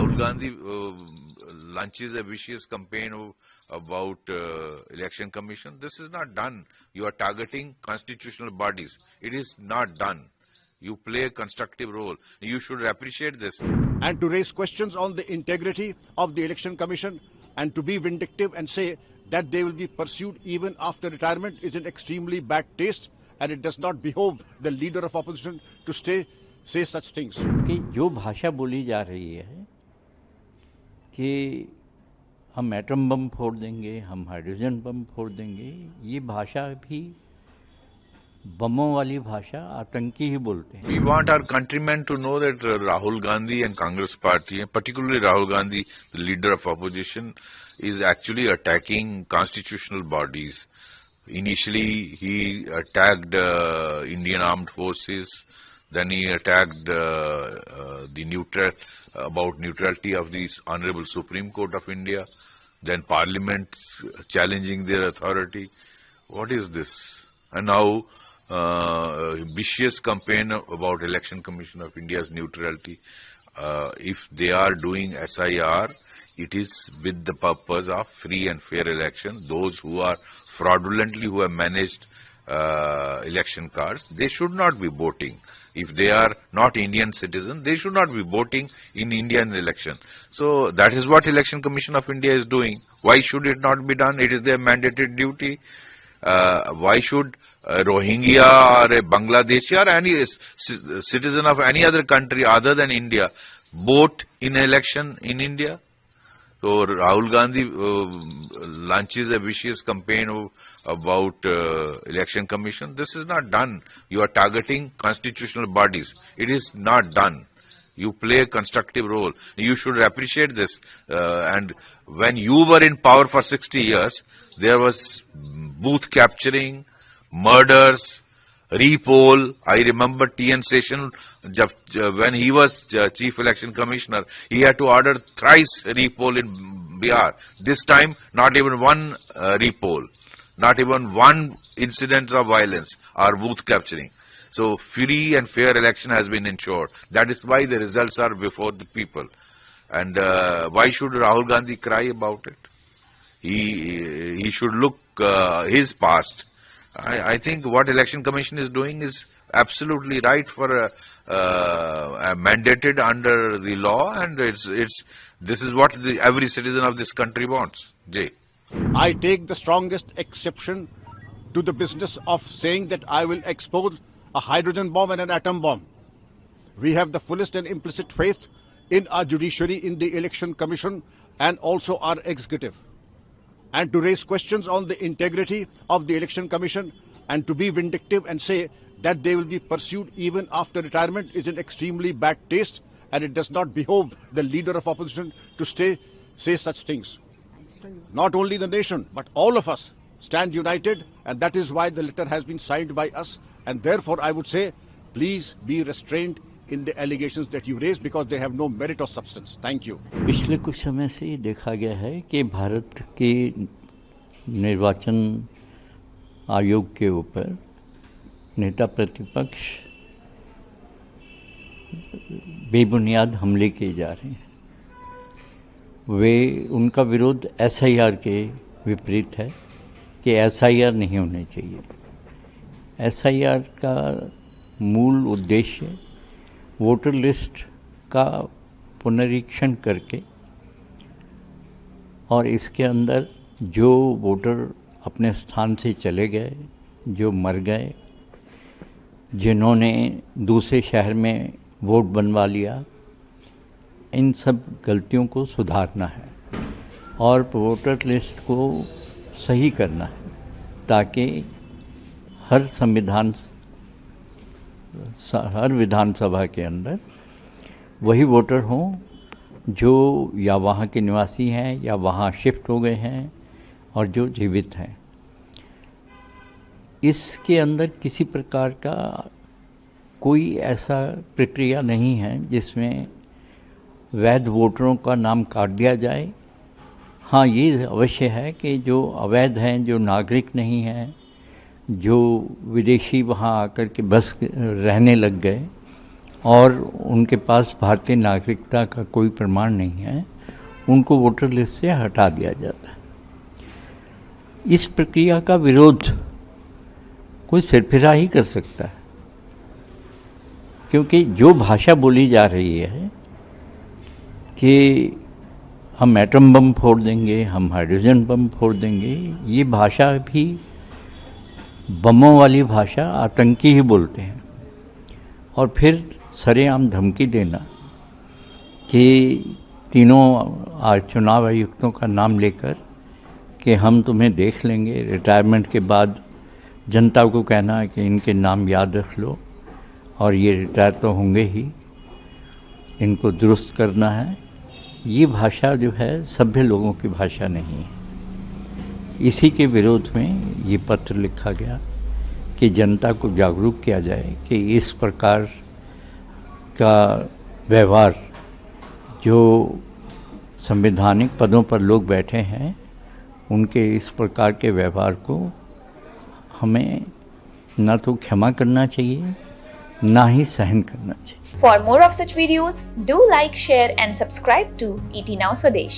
Rahul Gandhi launches a vicious campaign about election commission. This is not done. You are targeting constitutional bodies. It is not done. You play a constructive role. You should appreciate this. And to raise questions on the integrity of the election commission and to be vindictive and say that they will be pursued even after retirement is in extremely bad taste, and it does not behove the leader of opposition to say such things. कि जो भाषा बोली जा रही है कि हम atom bomb फोड़ देंगे, हम हाइड्रोजन बम फोड़ देंगे, ये भाषा भी बमों वाली भाषा आतंकी ही बोलते हैं. We want our countrymen to know that Rahul Gandhi and Congress party, and particularly Rahul Gandhi, the leader of opposition, is actually attacking constitutional bodies. Initially, he attacked Indian Armed Forces. Then he attacked about neutrality of the Honorable Supreme Court of India. Then Parliament challenging their authority. What is this? And now vicious campaign about Election Commission of India's neutrality. If they are doing SIR, it is with the purpose of free and fair election. Those who are fraudulently who have managed election cards, they should not be voting. If they are not Indian citizens, they should not be voting in Indian election. So that is what Election Commission of India is doing. Why should it not be done? It is their mandated duty. Why should a Rohingya or a Bangladeshi or any citizen of any other country other than India vote in an election in India? So Rahul Gandhi launches a vicious campaign about election commission. This is not done. You are targeting constitutional bodies. It is not done. You play a constructive role. You should appreciate this. And when you were in power for 60 years, there was booth capturing, murders, repoll. I remember T.N. Session, when he was Chief Election Commissioner, he had to order thrice repoll in Bihar. This time, not even one repoll, not even one incident of violence or booth capturing. So free and fair election has been ensured. That is why the results are before the people. And why should Rahul Gandhi cry about it? He should look his past. I think what Election Commission is doing is absolutely right for mandated under the law, and this is what every citizen of this country wants. Jay. I take the strongest exception to the business of saying that I will expose a hydrogen bomb and an atom bomb. We have the fullest and implicit faith in our judiciary, in the Election Commission, and also our executive. And to raise questions on the integrity of the Election Commission and to be vindictive and say that they will be pursued even after retirement is in extremely bad taste, and it does not behove the leader of opposition to say such things. Not only the nation, but all of us stand united, and that is why the letter has been signed by us. And therefore, I would say, please be restrained in the allegations that you raise because they have no merit or substance. Thank you. पिछले कुछ समय से ये देखा गया है कि भारत के निर्वाचन आयोग के ऊपर नेता प्रतिपक्ष बेबुनियाद हमले किए जा रहे हैं. उनका विरोध SIR के विपरीत है कि SIR नहीं होने चाहिए. SIR का मूल उद्देश्य वोटर लिस्ट का पुनरीक्षण करके और इसके अंदर जो वोटर अपने स्थान से चले गए, जो मर गए, जिन्होंने दूसरे शहर में वोट बनवा लिया, इन सब गलतियों को सुधारना है और वोटर लिस्ट को सही करना है ताकि हर विधानसभा के अंदर वही वोटर हों जो या वहाँ के निवासी हैं या वहाँ शिफ्ट हो गए हैं और जो जीवित हैं. इसके अंदर किसी प्रकार का कोई ऐसा प्रक्रिया नहीं है जिसमें वैध वोटरों का नाम काट दिया जाए. हाँ, ये अवश्य है कि जो अवैध हैं, जो नागरिक नहीं हैं, जो विदेशी वहाँ आकर के बस रहने लग गए, और उनके पास भारतीय नागरिकता का कोई प्रमाण नहीं है, उनको वोटर लिस्ट से हटा दिया जाता है। इस प्रक्रिया का विरोध कोई सिरफिरा ही कर सकता है, क्योंकि जो भाषा बोली जा रही है कि हम एटम बम फोड़ देंगे, हम हाइड्रोजन बम फोड़ देंगे, ये भाषा भी बमों वाली भाषा आतंकी ही बोलते हैं। और फिर सरेआम धमकी देना कि तीनों चुनाव आयुक्तों का नाम लेकर कि हम तुम्हें देख लेंगे, रिटायरमेंट के बाद जनता को कहना है कि इनके नाम याद रख लो और ये रिटायर तो होंगे ही, इनको दुरुस्त करना है। ये भाषा जो है सभ्य लोगों की भाषा नहीं है। इसी के विरोध में ये पत्र लिखा गया कि जनता को जागरूक किया जाए कि इस प्रकार का व्यवहार, जो संवैधानिक पदों पर लोग बैठे हैं, उनके इस प्रकार के व्यवहार को हमें ना तो क्षमा करना चाहिए, ना ही सहन करना चाहिए। For more of such videos, do like, share and subscribe to ET Now Swadesh.